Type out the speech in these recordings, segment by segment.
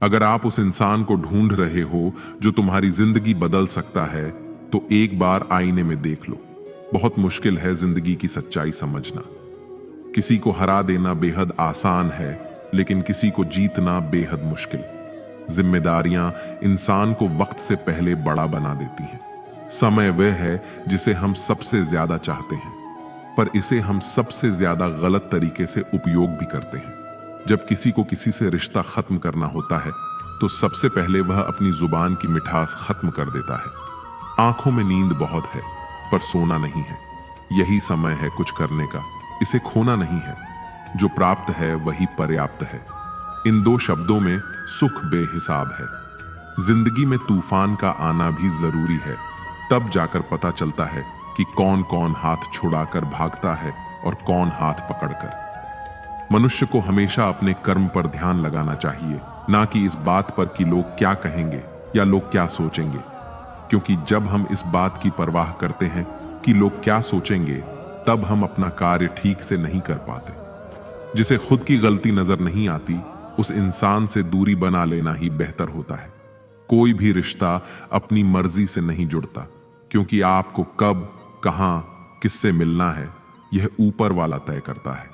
अगर आप उस इंसान को ढूंढ रहे हो जो तुम्हारी जिंदगी बदल सकता है, तो एक बार आईने में देख लो। बहुत मुश्किल है जिंदगी की सच्चाई समझना। किसी को हरा देना बेहद आसान है, लेकिन किसी को जीतना बेहद मुश्किल। जिम्मेदारियां इंसान को वक्त से पहले बड़ा बना देती हैं। समय वह है जिसे हम सबसे ज्यादा चाहते हैं, पर इसे हम सबसे ज्यादा गलत तरीके से उपयोग भी करते हैं। जब किसी को किसी से रिश्ता खत्म करना होता है, तो सबसे पहले वह अपनी जुबान की मिठास खत्म कर देता है। आंखों में नींद बहुत है, पर सोना नहीं है। यही समय है कुछ करने का, इसे खोना नहीं है। जो प्राप्त है वही पर्याप्त है। इन दो शब्दों में सुख बेहिसाब है। जिंदगी में तूफान का आना भी जरूरी है, तब जाकर पता चलता है कि कौन कौन हाथ छुड़ाकर भागता है और कौन हाथ पकड़कर। मनुष्य को हमेशा अपने कर्म पर ध्यान लगाना चाहिए, ना कि इस बात पर कि लोग क्या कहेंगे या लोग क्या सोचेंगे। क्योंकि जब हम इस बात की परवाह करते हैं कि लोग क्या सोचेंगे, तब हम अपना कार्य ठीक से नहीं कर पाते। जिसे खुद की गलती नजर नहीं आती, उस इंसान से दूरी बना लेना ही बेहतर होता है। कोई भी रिश्ता अपनी मर्जी से नहीं जुड़ता, क्योंकि आपको कब, कहां, किससे मिलना है, यह ऊपर वाला तय करता है।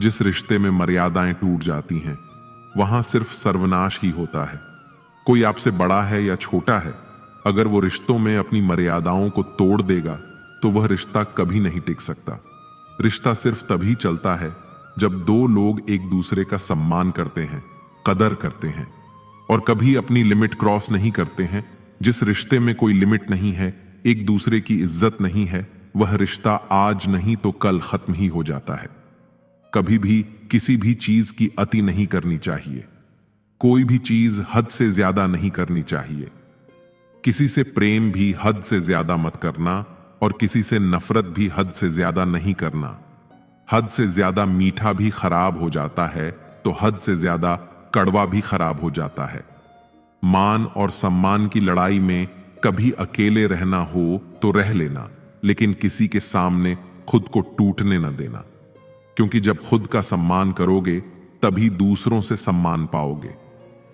जिस रिश्ते में मर्यादाएं टूट जाती हैं, वहां सिर्फ सर्वनाश ही होता है। कोई आपसे बड़ा है या छोटा है, अगर वो रिश्तों में अपनी मर्यादाओं को तोड़ देगा, तो वह रिश्ता कभी नहीं टिक सकता। रिश्ता सिर्फ तभी चलता है जब दो लोग एक दूसरे का सम्मान करते हैं, कदर करते हैं और कभी अपनी लिमिट क्रॉस नहीं करते हैं। जिस रिश्ते में कोई लिमिट नहीं है, एक दूसरे की इज्जत नहीं है, वह रिश्ता आज नहीं तो कल खत्म ही हो जाता है। कभी भी किसी भी चीज की अति नहीं करनी चाहिए। कोई भी चीज हद से ज्यादा नहीं करनी चाहिए। किसी से प्रेम भी हद से ज्यादा मत करना और किसी से नफरत भी हद से ज्यादा नहीं करना। हद से ज्यादा मीठा भी खराब हो जाता है, तो हद से ज्यादा कड़वा भी खराब हो जाता है। मान और सम्मान की लड़ाई में कभी अकेले रहना हो तो रह लेना, लेकिन किसी के सामने खुद को टूटने न देना। क्योंकि जब खुद का सम्मान करोगे, तभी दूसरों से सम्मान पाओगे।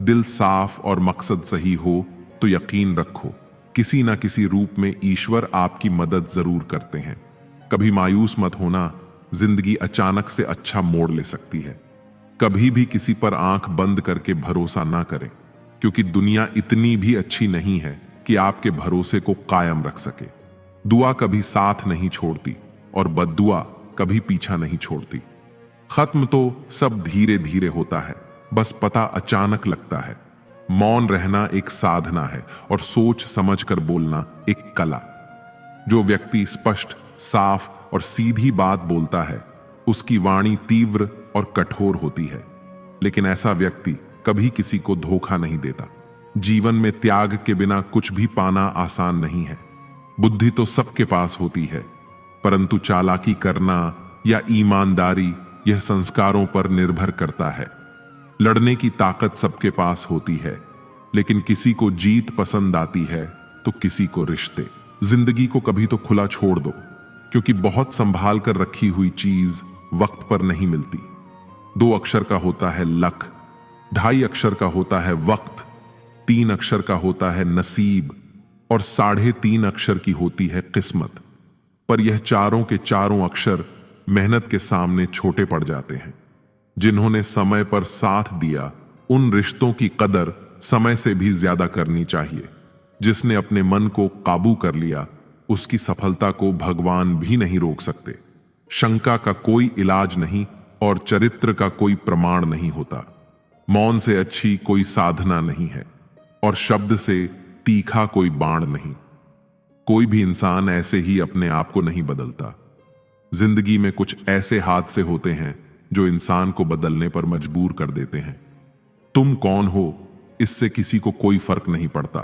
दिल साफ और मकसद सही हो तो यकीन रखो, किसी ना किसी रूप में ईश्वर आपकी मदद जरूर करते हैं। कभी मायूस मत होना, जिंदगी अचानक से अच्छा मोड़ ले सकती है। कभी भी किसी पर आंख बंद करके भरोसा ना करें, क्योंकि दुनिया इतनी भी अच्छी नहीं है कि आपके भरोसे को कायम रख सके। दुआ कभी साथ नहीं छोड़ती और बद्दुआ कभी पीछा नहीं छोड़ती। खत्म तो सब धीरे धीरे होता है, बस पता अचानक लगता है। मौन रहना एक साधना है और सोच समझकर बोलना एक कला। जो व्यक्ति स्पष्ट, साफ और सीधी बात बोलता है, उसकी वाणी तीव्र और कठोर होती है। लेकिन ऐसा व्यक्ति कभी किसी को धोखा नहीं देता। जीवन में त्याग के बिना कुछ भी पाना आसान नहीं है। बुद्धि तो सबके पास होती है, परंतु चालाकी करना या ईमानदारी, यह संस्कारों पर निर्भर करता है। लड़ने की ताकत सबके पास होती है, लेकिन किसी को जीत पसंद आती है तो किसी को रिश्ते। जिंदगी को कभी तो खुला छोड़ दो, क्योंकि बहुत संभाल कर रखी हुई चीज वक्त पर नहीं मिलती। 2 अक्षर का होता है लक, 2.5 अक्षर का होता है वक्त, 3 अक्षर का होता है नसीब और 3.5 अक्षर की होती है किस्मत। पर यह चारों के चारों अक्षर मेहनत के सामने छोटे पड़ जाते हैं। जिन्होंने समय पर साथ दिया, उन रिश्तों की कदर समय से भी ज्यादा करनी चाहिए। जिसने अपने मन को काबू कर लिया, उसकी सफलता को भगवान भी नहीं रोक सकते। शंका का कोई इलाज नहीं और चरित्र का कोई प्रमाण नहीं होता। मौन से अच्छी कोई साधना नहीं है और शब्द से तीखा कोई बाण नहीं। कोई भी इंसान ऐसे ही अपने आप को नहीं बदलता। जिंदगी में कुछ ऐसे हादसे होते हैं जो इंसान को बदलने पर मजबूर कर देते हैं। तुम कौन हो, इससे किसी को कोई फर्क नहीं पड़ता,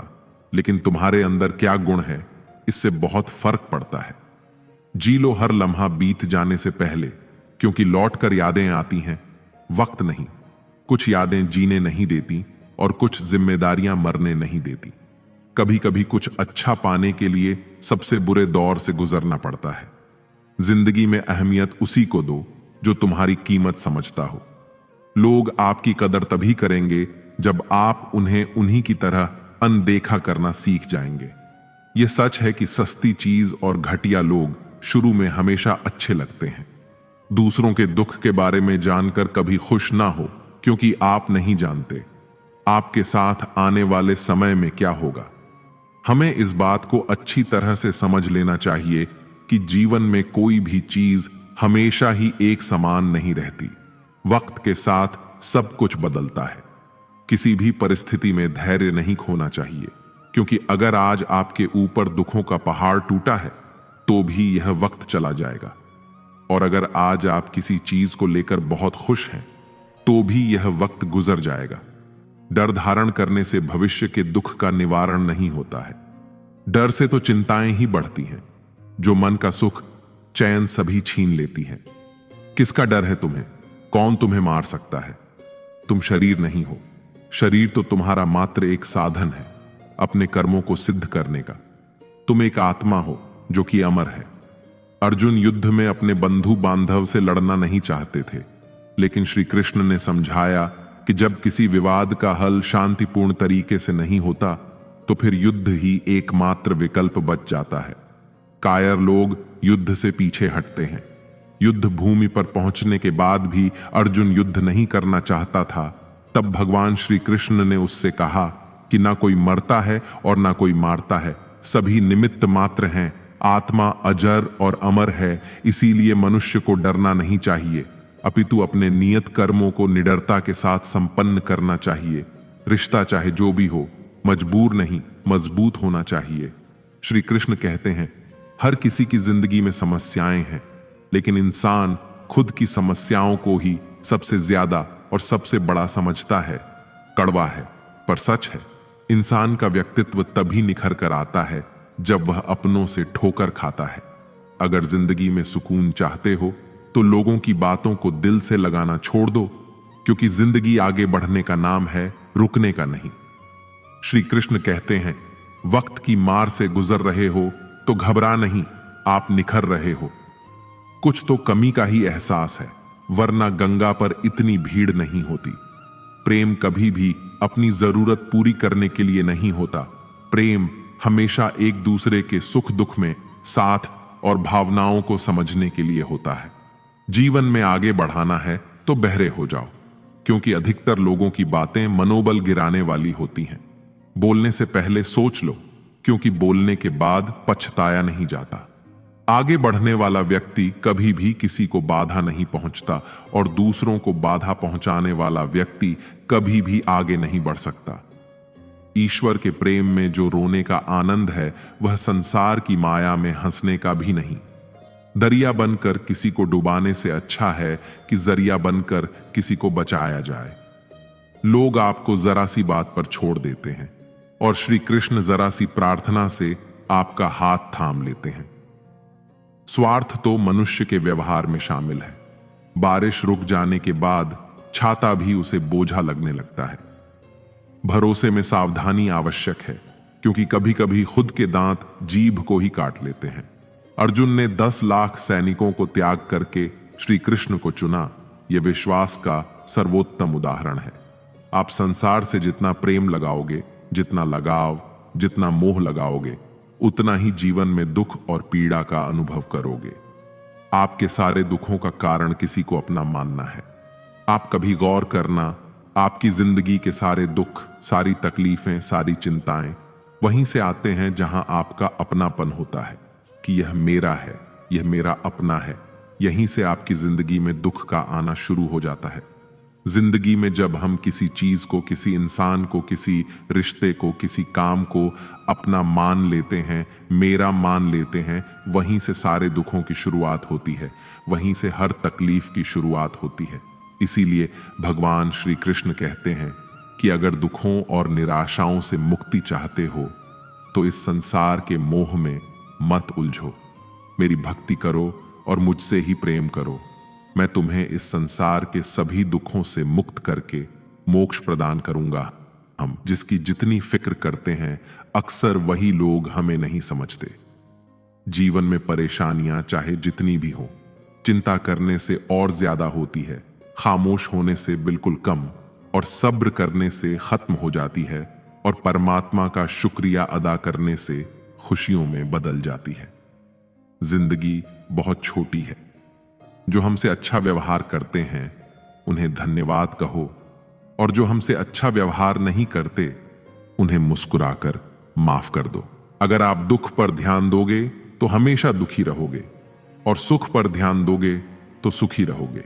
लेकिन तुम्हारे अंदर क्या गुण है, इससे बहुत फर्क पड़ता है। जी लो हर लम्हा बीत जाने से पहले, क्योंकि लौट कर यादें आती हैं, वक्त नहीं। कुछ यादें जीने नहीं देती और कुछ जिम्मेदारियां मरने नहीं देती। कभी कभी कुछ अच्छा पाने के लिए सबसे बुरे दौर से गुजरना पड़ता है। जिंदगी में अहमियत उसी को दो जो तुम्हारी कीमत समझता हो। लोग आपकी कदर तभी करेंगे जब आप उन्हें उन्हीं की तरह अनदेखा करना सीख जाएंगे। यह सच है कि सस्ती चीज और घटिया लोग शुरू में हमेशा अच्छे लगते हैं। दूसरों के दुख के बारे में जानकर कभी खुश ना हो, क्योंकि आप नहीं जानते आपके साथ आने वाले समय में क्या होगा। हमें इस बात को अच्छी तरह से समझ लेना चाहिए कि जीवन में कोई भी चीज हमेशा ही एक समान नहीं रहती। वक्त के साथ सब कुछ बदलता है। किसी भी परिस्थिति में धैर्य नहीं खोना चाहिए, क्योंकि अगर आज आपके ऊपर दुखों का पहाड़ टूटा है तो भी यह वक्त चला जाएगा, और अगर आज आप किसी चीज को लेकर बहुत खुश हैं तो भी यह वक्त गुजर जाएगा। डर धारण करने से भविष्य के दुख का निवारण नहीं होता है। डर से तो चिंताएं ही बढ़ती हैं, जो मन का सुख चैन सभी छीन लेती हैं। किसका डर है तुम्हें? कौन तुम्हें मार सकता है? तुम शरीर नहीं हो। शरीर तो तुम्हारा मात्र एक साधन है अपने कर्मों को सिद्ध करने का। तुम एक आत्मा हो जो कि अमर है। अर्जुन युद्ध में अपने बंधु बांधव से लड़ना नहीं चाहते थे, लेकिन श्री कृष्ण ने समझाया कि जब किसी विवाद का हल शांतिपूर्ण तरीके से नहीं होता तो फिर युद्ध ही एकमात्र विकल्प बच जाता है। कायर लोग युद्ध से पीछे हटते हैं। युद्ध भूमि पर पहुंचने के बाद भी अर्जुन युद्ध नहीं करना चाहता था। तब भगवान श्री कृष्ण ने उससे कहा कि ना कोई मरता है और ना कोई मारता है, सभी निमित्त मात्र हैं। आत्मा अजर और अमर है, इसीलिए मनुष्य को डरना नहीं चाहिए, अपितु अपने नियत कर्मों को निडरता के साथ संपन्न करना चाहिए। रिश्ता चाहे जो भी हो, मजबूर नहीं मजबूत होना चाहिए। श्री कृष्ण कहते हैं, हर किसी की जिंदगी में समस्याएं हैं, लेकिन इंसान खुद की समस्याओं को ही सबसे ज्यादा और सबसे बड़ा समझता है। कड़वा है पर सच है। इंसान का व्यक्तित्व तभी निखर कर आता है जब वह अपनों से ठोकर खाता है। अगर जिंदगी में सुकून चाहते हो तो लोगों की बातों को दिल से लगाना छोड़ दो, क्योंकि जिंदगी आगे बढ़ने का नाम है, रुकने का नहीं। श्री कृष्ण कहते हैं, वक्त की मार से गुजर रहे हो तो घबरा नहीं, आप निखर रहे हो। कुछ तो कमी का ही एहसास है, वरना गंगा पर इतनी भीड़ नहीं होती। प्रेम कभी भी अपनी जरूरत पूरी करने के लिए नहीं होता। प्रेम हमेशा एक दूसरे के सुख दुख में साथ और भावनाओं को समझने के लिए होता है। जीवन में आगे बढ़ाना है तो बहरे हो जाओ, क्योंकि अधिकतर लोगों की बातें मनोबल गिराने वाली होती हैं। बोलने से पहले सोच लो, क्योंकि बोलने के बाद पछताया नहीं जाता। आगे बढ़ने वाला व्यक्ति कभी भी किसी को बाधा नहीं पहुंचता, और दूसरों को बाधा पहुंचाने वाला व्यक्ति कभी भी आगे नहीं बढ़ सकता। ईश्वर के प्रेम में जो रोने का आनंद है, वह संसार की माया में हंसने का भी नहीं। दरिया बनकर किसी को डुबाने से अच्छा है कि जरिया बनकर किसी को बचाया जाए। लोग आपको जरा सी बात पर छोड़ देते हैं, और श्री कृष्ण जरा सी प्रार्थना से आपका हाथ थाम लेते हैं। स्वार्थ तो मनुष्य के व्यवहार में शामिल है। बारिश रुक जाने के बाद छाता भी उसे बोझा लगने लगता है। भरोसे में सावधानी आवश्यक है, क्योंकि कभी कभी खुद के दांत जीभ को ही काट लेते हैं। अर्जुन ने 10 लाख सैनिकों को त्याग करके श्री कृष्ण को चुना। यह विश्वास का सर्वोत्तम उदाहरण है। आप संसार से जितना प्रेम लगाओगे, जितना लगाव, जितना मोह लगाओगे, उतना ही जीवन में दुख और पीड़ा का अनुभव करोगे। आपके सारे दुखों का कारण किसी को अपना मानना है। आप कभी गौर करना, आपकी जिंदगी के सारे दुख, सारी तकलीफें, सारी चिंताएं वहीं से आते हैं जहां आपका अपनापन होता है कि यह मेरा है, यह मेरा अपना है। यहीं से आपकी जिंदगी में दुख का आना शुरू हो जाता है। जिंदगी में जब हम किसी चीज को, किसी इंसान को, किसी रिश्ते को, किसी काम को अपना मान लेते हैं, मेरा मान लेते हैं, वहीं से सारे दुखों की शुरुआत होती है, वहीं से हर तकलीफ की शुरुआत होती है। इसीलिए भगवान श्री कृष्ण कहते हैं कि अगर दुखों और निराशाओं से मुक्ति चाहते हो तो इस संसार के मोह में मत उलझो। मेरी भक्ति करो और मुझसे ही प्रेम करो। मैं तुम्हें इस संसार के सभी दुखों से मुक्त करके मोक्ष प्रदान करूंगा। हम जिसकी जितनी फिक्र करते हैं, अक्सर वही लोग हमें नहीं समझते। जीवन में परेशानियां चाहे जितनी भी हो, चिंता करने से और ज्यादा होती है, खामोश होने से बिल्कुल कम, और सब्र करने से खत्म हो जाती है और परमात्मा का शुक्रिया अदा करने से खुशियों में बदल जाती है। जिंदगी बहुत छोटी है। जो हमसे अच्छा व्यवहार करते हैं उन्हें धन्यवाद कहो, और जो हमसे अच्छा व्यवहार नहीं करते उन्हें मुस्कुराकर माफ कर दो। अगर आप दुख पर ध्यान दोगे तो हमेशा दुखी रहोगे, और सुख पर ध्यान दोगे तो सुखी रहोगे।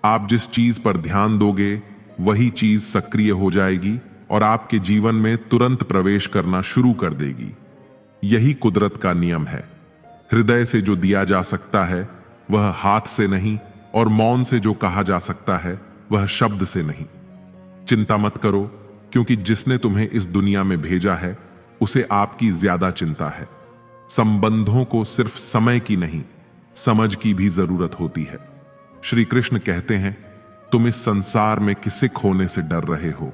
आप जिस चीज पर ध्यान दोगे वही चीज सक्रिय हो जाएगी और आपके जीवन में तुरंत प्रवेश करना शुरू कर देगी। यही कुदरत का नियम है। हृदय से जो दिया जा सकता है वह हाथ से नहीं, और मौन से जो कहा जा सकता है वह शब्द से नहीं। चिंता मत करो, क्योंकि जिसने तुम्हें इस दुनिया में भेजा है उसे आपकी ज्यादा चिंता है। संबंधों को सिर्फ समय की नहीं, समझ की भी जरूरत होती है। श्री कृष्ण कहते हैं, तुम इस संसार में किसे खोने से डर रहे हो,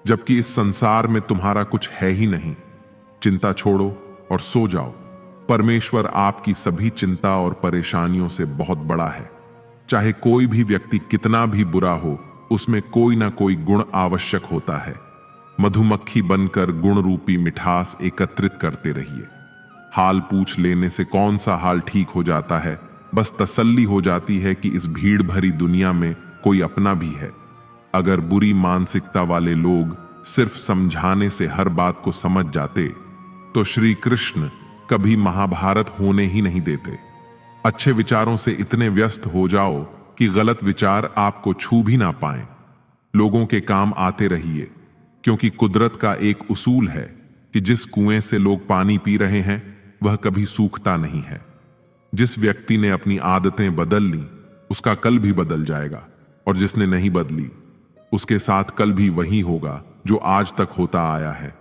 जबकि इस संसार में तुम्हारा कुछ है ही नहीं। चिंता छोड़ो और सो जाओ। परमेश्वर आपकी सभी चिंता और परेशानियों से बहुत बड़ा है। चाहे कोई भी व्यक्ति कितना भी बुरा हो, उसमें कोई ना कोई गुण आवश्यक होता है। मधुमक्खी बनकर गुण रूपी मिठास एकत्रित करते रहिए। हाल पूछ लेने से कौन सा हाल ठीक हो जाता है, बस तसल्ली हो जाती है कि इस भीड़ भरी दुनिया में कोई अपना भी है। अगर बुरी मानसिकता वाले लोग सिर्फ समझाने से हर बात को समझ जाते तो श्री कृष्ण कभी महाभारत होने ही नहीं देते। अच्छे विचारों से इतने व्यस्त हो जाओ कि गलत विचार आपको छू भी ना पाएं। लोगों के काम आते रहिए, क्योंकि कुदरत का एक उसूल है कि जिस कुएं से लोग पानी पी रहे हैं वह कभी सूखता नहीं है। जिस व्यक्ति ने अपनी आदतें बदल ली उसका कल भी बदल जाएगा, और जिसने नहीं बदली उसके साथ कल भी वही होगा जो आज तक होता आया है।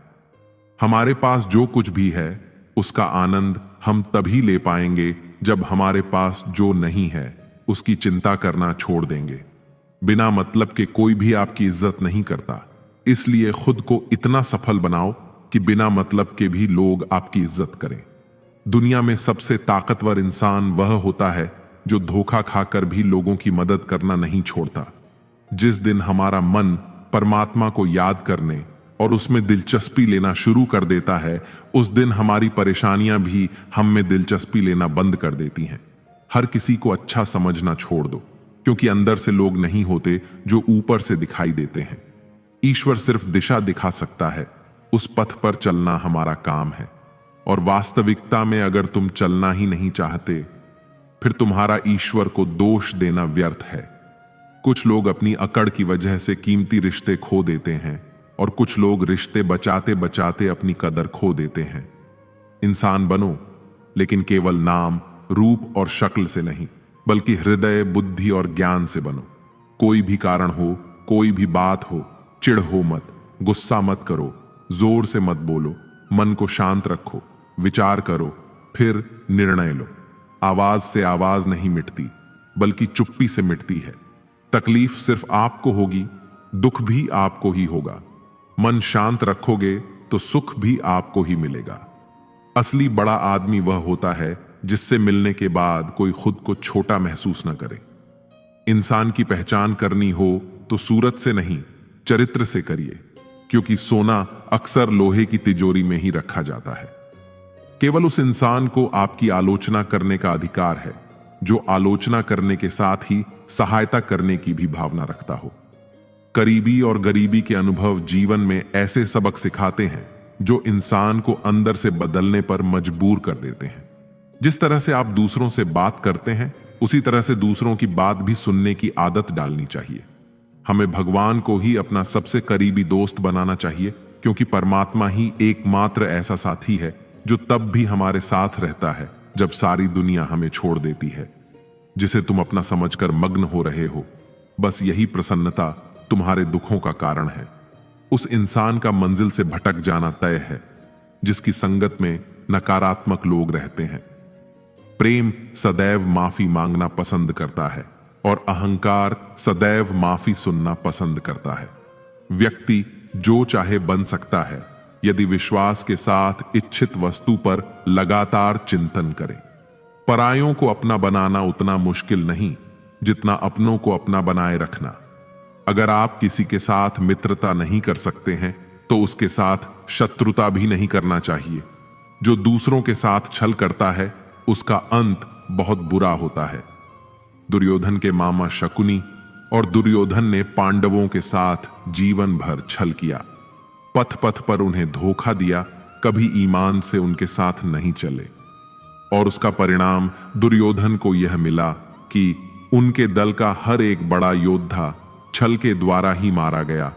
हमारे पास जो कुछ भी है उसका आनंद हम तभी ले पाएंगे जब हमारे पास जो नहीं है उसकी चिंता करना छोड़ देंगे। बिना मतलब के कोई भी आपकी इज्जत नहीं करता, इसलिए खुद को इतना सफल बनाओ कि बिना मतलब के भी लोग आपकी इज्जत करें। दुनिया में सबसे ताकतवर इंसान वह होता है जो धोखा खाकर भी लोगों की मदद करना नहीं छोड़ता। जिस दिन हमारा मन परमात्मा को याद करने और उसमें दिलचस्पी लेना शुरू कर देता है, उस दिन हमारी परेशानियां भी हम में दिलचस्पी लेना बंद कर देती हैं। हर किसी को अच्छा समझना छोड़ दो, क्योंकि अंदर से लोग नहीं होते जो ऊपर से दिखाई देते हैं। ईश्वर सिर्फ दिशा दिखा सकता है, उस पथ पर चलना हमारा काम है। और वास्तविकता में अगर तुम चलना ही नहीं चाहते फिर तुम्हारा ईश्वर को दोष देना व्यर्थ है। कुछ लोग अपनी अकड़ की वजह से कीमती रिश्ते खो देते हैं, और कुछ लोग रिश्ते बचाते बचाते अपनी कदर खो देते हैं। इंसान बनो, लेकिन केवल नाम, रूप और शक्ल से नहीं, बल्कि हृदय, बुद्धि और ज्ञान से बनो। कोई भी कारण हो, कोई भी बात हो, चिढ़ हो मत, गुस्सा मत करो, जोर से मत बोलो, मन को शांत रखो, विचार करो, फिर निर्णय लो। आवाज से आवाज नहीं मिटती, बल्कि चुप्पी से मिटती है। तकलीफ सिर्फ आपको होगी, दुख भी आपको ही होगा। मन शांत रखोगे तो सुख भी आपको ही मिलेगा। असली बड़ा आदमी वह होता है जिससे मिलने के बाद कोई खुद को छोटा महसूस न करे। इंसान की पहचान करनी हो तो सूरत से नहीं, चरित्र से करिए, क्योंकि सोना अक्सर लोहे की तिजोरी में ही रखा जाता है। केवल उस इंसान को आपकी आलोचना करने का अधिकार है जो आलोचना करने के साथ ही सहायता करने की भी भावना रखता हो। करीबी और गरीबी के अनुभव जीवन में ऐसे सबक सिखाते हैं जो इंसान को अंदर से बदलने पर मजबूर कर देते हैं। जिस तरह से आप दूसरों से बात करते हैं, उसी तरह से दूसरों की बात भी सुनने की आदत डालनी चाहिए। हमें भगवान को ही अपना सबसे करीबी दोस्त बनाना चाहिए, क्योंकि परमात्मा ही एकमात्र ऐसा साथी है जो तब भी हमारे साथ रहता है जब सारी दुनिया हमें छोड़ देती है। जिसे तुम अपना समझकर मग्न हो रहे हो, बस यही प्रसन्नता तुम्हारे दुखों का कारण है। उस इंसान का मंजिल से भटक जाना तय है जिसकी संगत में नकारात्मक लोग रहते हैं। प्रेम सदैव माफी मांगना पसंद करता है और अहंकार सदैव माफी सुनना पसंद करता है। व्यक्ति जो चाहे बन सकता है यदि विश्वास के साथ इच्छित वस्तु पर लगातार चिंतन करे। परायों को अपना बनाना उतना मुश्किल नहीं जितना अपनों को अपना बनाए रखना। अगर आप किसी के साथ मित्रता नहीं कर सकते हैं तो उसके साथ शत्रुता भी नहीं करना चाहिए। जो दूसरों के साथ छल करता है उसका अंत बहुत बुरा होता है। दुर्योधन के मामा शकुनी और दुर्योधन ने पांडवों के साथ जीवन भर छल किया, पथ पथ पर उन्हें धोखा दिया, कभी ईमान से उनके साथ नहीं चले। और उसका परिणाम दुर्योधन को यह मिला कि उनके दल का हर एक बड़ा योद्धा छल के द्वारा ही मारा गया।